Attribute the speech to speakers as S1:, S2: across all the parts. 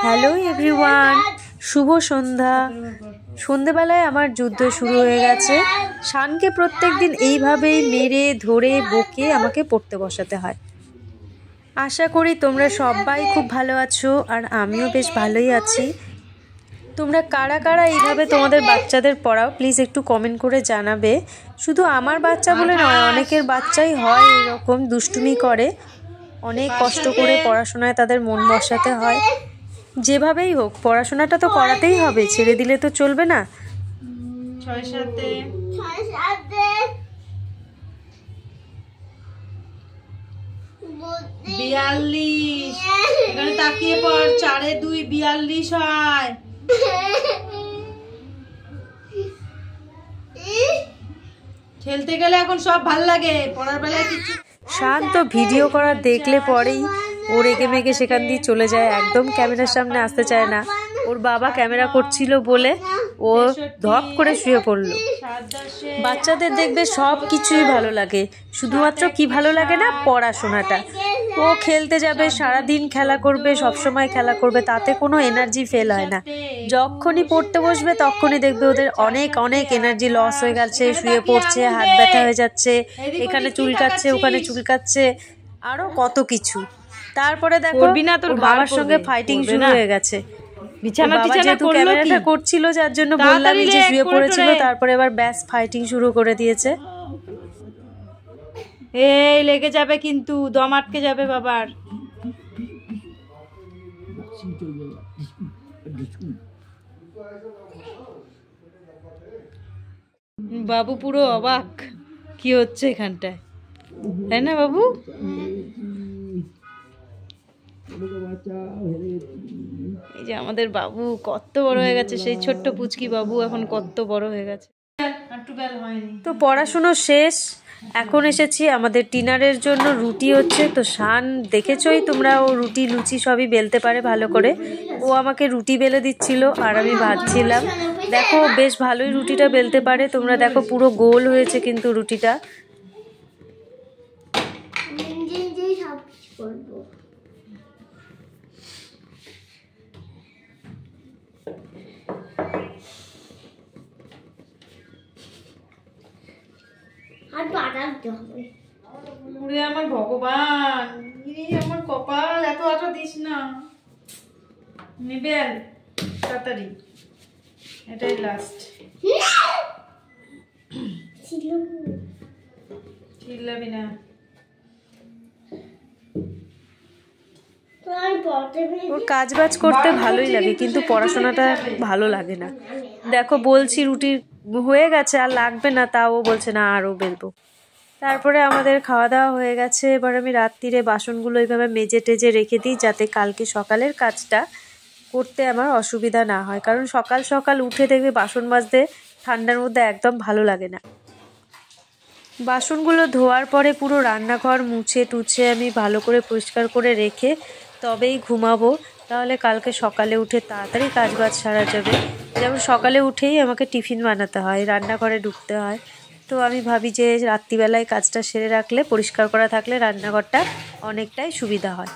S1: Hello everyone, শুভ সন্ধ্যা। সন্ধ্যেবেলায় আমার যুদ্ধ শুরু হয়ে গেছে। শানকে প্রত্যেক দিন এইভাবেই মেরে ধরে বকে আমাকে পড়তে বসাতে হয়। আশা করি তোমরা সবাই খুব ভালো আছো, আর আমিও বেশ ভালোই আছি। তোমরা কারা কারা এইভাবে তোমাদের বাচ্চাদের পড়াও প্লিজ একটু কমেন্ট করে জানাবে। শুধু আমার বাচ্চা বলে নয়, অনেকের বাচ্চাই হয় এরকম দুষ্টুমি করে। অনেক কষ্ট করে পড়াশোনায় তাদের মন বসাতে হয়। যেভাবেই হোক পড়াশোনাটা তো করাতেই হবে, ছেড়ে দিলে তো চলবে না।
S2: 6 7 42 এখানে তাকিয়ে পড়। 4 এ 2 42 হয়। খেলতে গেলে এখন সব ভাল লাগে, পড়ার বেলায় কিছু।
S1: শান্ত ভিডিও করা দেখলে পরেই ও রেগে মেগে সেখান দিয়ে চলে যায়, একদম ক্যামেরার সামনে আসতে চায় না। ওর বাবা ক্যামেরা করছিল বলে ও ধপ করে শুয়ে পড়লো। বাচ্চাদের দেখবে সব কিছুই ভালো লাগে, শুধুমাত্র কি ভালো লাগে না, পড়াশোনাটা। ও খেলতে যাবে, সারাদিন খেলা করবে, সবসময় খেলা করবে, তাতে কোনো এনার্জি ফেল হয় না। যখনই পড়তে বসবে তখনই দেখবে ওদের অনেক অনেক এনার্জি লস হয়ে গেছে, শুয়ে পড়ছে, হাত ব্যথা হয়ে যাচ্ছে, এখানে চুলকাচ্ছে, ওখানে চুলকাচ্ছে, আরো কত কিছু। তারপরে দেখো তোর বাবার সঙ্গে ফাইটিং শুরু হয়ে গেছে। ক্যামেরাটা করছিল যার জন্য বললাম যে শুয়ে পড়েছিল, তারপরে এবার ব্যাস ফাইটিং শুরু করে দিয়েছে।
S2: এই লেগে যাবে কিন্তু, দম আটকে যাবে বাবার। বাবু পুরো অবাক, কি হচ্ছে এখানটায়, তাই না বাবু? এই যে আমাদের বাবু কত বড় হয়ে গেছে, সেই ছোট্ট পুচকি বাবু এখন কত বড় হয়ে গেছে।
S1: তো পড়াশুনো শেষ, এখন এসেছি আমাদের ডিনারের জন্য। রুটি হচ্ছে, তো শান দেখেছই তোমরা, ও রুটি লুচি সবই বেলতে পারে ভালো করে। ও আমাকে রুটি বেলে দিচ্ছিল আর আমি ভাজছিলাম। দেখো বেশ ভালোই রুটিটা বেলতে পারে, তোমরা দেখো পুরো গোল হয়েছে কিন্তু রুটিটা।
S2: আমার ভগবান, আমার কপাল, এত আটা দিস না। নিবেন তাড়াতাড়ি, এটাই লাস্ট। চিল্লাবি না।
S1: ওর কাজ বাজ করতে ভালোই লাগে, কিন্তু পড়াশোনাটা ভালো লাগে না। দেখো বলছি রুটি হয়ে গেছে আর লাগবে না, তাও বলছে না আরও বেলবো। তারপরে আমাদের খাওয়া দাওয়া হয়ে গেছে। এবার আমি রাত্রিরে বাসনগুলো এইভাবে মেজে টেজে রেখে দিই, যাতে কালকে সকালের কাজটা করতে আমার অসুবিধা না হয়। কারণ সকাল সকাল উঠে দেখবে বাসন মাজতে ঠান্ডার মধ্যে একদম ভালো লাগে না। বাসনগুলো ধোয়ার পরে পুরো রান্নাঘর মুছে টুছে আমি ভালো করে পরিষ্কার করে রেখে তবেই ঘুমাবো, তাহলে কালকে সকালে উঠে তাড়াতাড়ি কাজ বাজ সারা যাবে। যেমন সকালে উঠেই আমাকে টিফিন বানাতে হয়, রান্নাঘরে ঢুকতে হয়। তো আমি ভাবি যে রাত্রিবেলায় কাজটা সেরে রাখলে, পরিষ্কার করা থাকলে রান্নাঘরটা অনেকটাই সুবিধা হয়।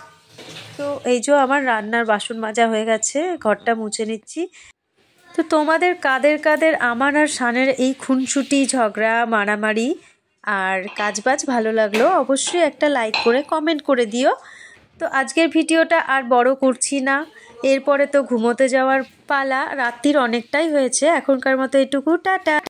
S1: তো এই যে আমার রান্নার বাসন মাজা হয়ে গেছে, ঘরটা মুছে নিচ্ছি। তো তোমাদের কাদের কাদের আমার আর শানের এই খুনসুটি ঝগড়া মারামারি আর কাজবাজ ভালো লাগলো অবশ্যই একটা লাইক করে কমেন্ট করে দিও। তো আজকের ভিডিওটা আর বড় করছি না, এরপরে তো ঘুমোতে যাওয়ার পালা, রাত্রির অনেকটাই হয়েছে। এখনকার মতো এটুকু, টাটা।